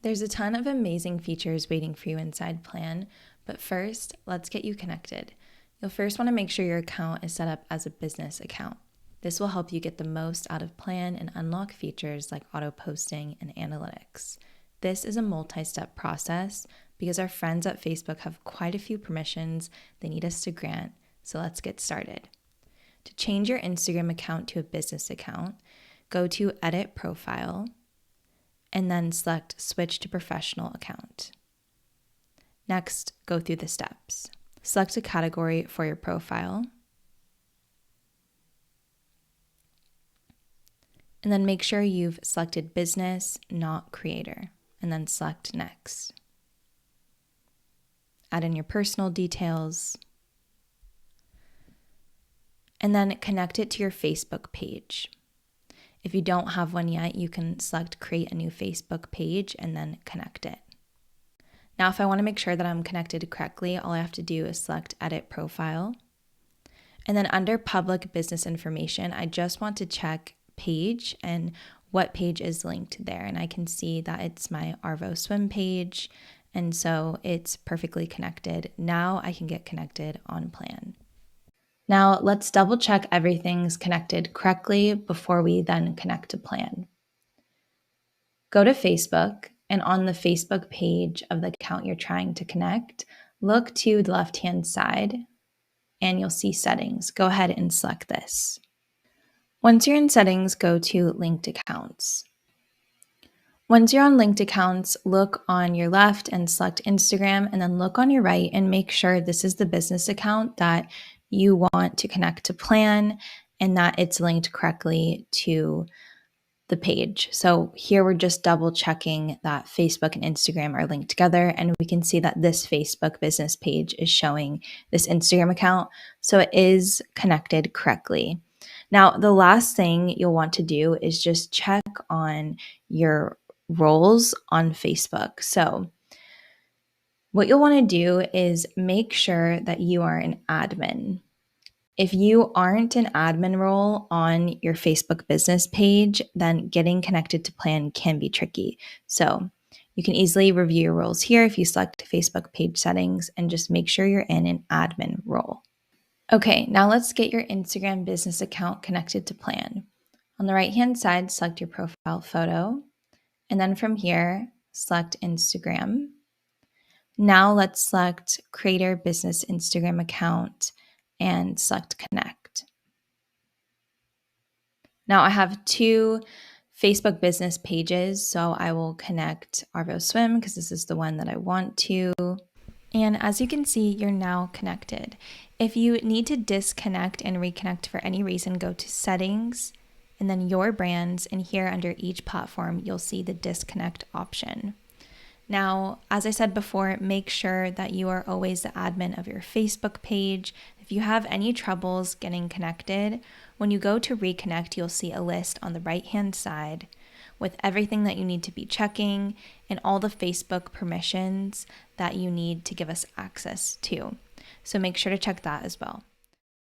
There's a ton of amazing features waiting for you inside Plan, but first, let's get you connected. You'll first want to make sure your account is set up as a business account. This will help you get the most out of Plan and unlock features like auto posting and analytics. This is a multi-step process because our friends at Facebook have quite a few permissions they need us to grant, so let's get started. To change your Instagram account to a business account, go to Edit Profile, and then select Switch to Professional Account. Next, go through the steps. Select a category for your profile, and then make sure you've selected Business, not Creator, and then select Next. Add in your personal details, and then connect it to your Facebook page. If you don't have one yet, you can select Create a new Facebook page and then connect it. Now, if I want to make sure that I'm connected correctly, all I have to do is select Edit Profile. And then under Public Business Information, I just want to check Page and what page is linked there. And I can see that it's my Arvo Swim page, and so it's perfectly connected. Now I can get connected on Plan. Now let's double check everything's connected correctly before we then connect to Plan. Go to Facebook, and on the Facebook page of the account you're trying to connect, look to the left-hand side and you'll see Settings. Go ahead and select this. Once you're in Settings, go to Linked Accounts. Once you're on Linked Accounts, look on your left and select Instagram, and then look on your right and make sure this is the business account that you want to connect to Plan and that it's linked correctly to the page. So here we're just double checking that Facebook and Instagram are linked together, and we can see that this Facebook business page is showing this Instagram account, so it is connected correctly. Now, the last thing you'll want to do is just check on your roles on Facebook. So what you'll want to do is make sure that you are an admin. If you aren't an admin role on your Facebook business page, then getting connected to Plan can be tricky. So you can easily review your roles here if you select Facebook page settings and just make sure you're in an admin role. Okay, now let's get your Instagram business account connected to Plan. On the right-hand side, select your profile photo, and then from here, select Instagram. Now let's select Creator Business Instagram Account and select Connect. Now I have two Facebook business pages, so I will connect Arvo Swim because this is the one that I want to. And as you can see, you're now connected. If you need to disconnect and reconnect for any reason, go to Settings and then Your Brands, and here under each platform, you'll see the disconnect option. Now, as I said before, make sure that you are always the admin of your Facebook page. If you have any troubles getting connected, when you go to reconnect, you'll see a list on the right-hand side with everything that you need to be checking and all the Facebook permissions that you need to give us access to. So make sure to check that as well.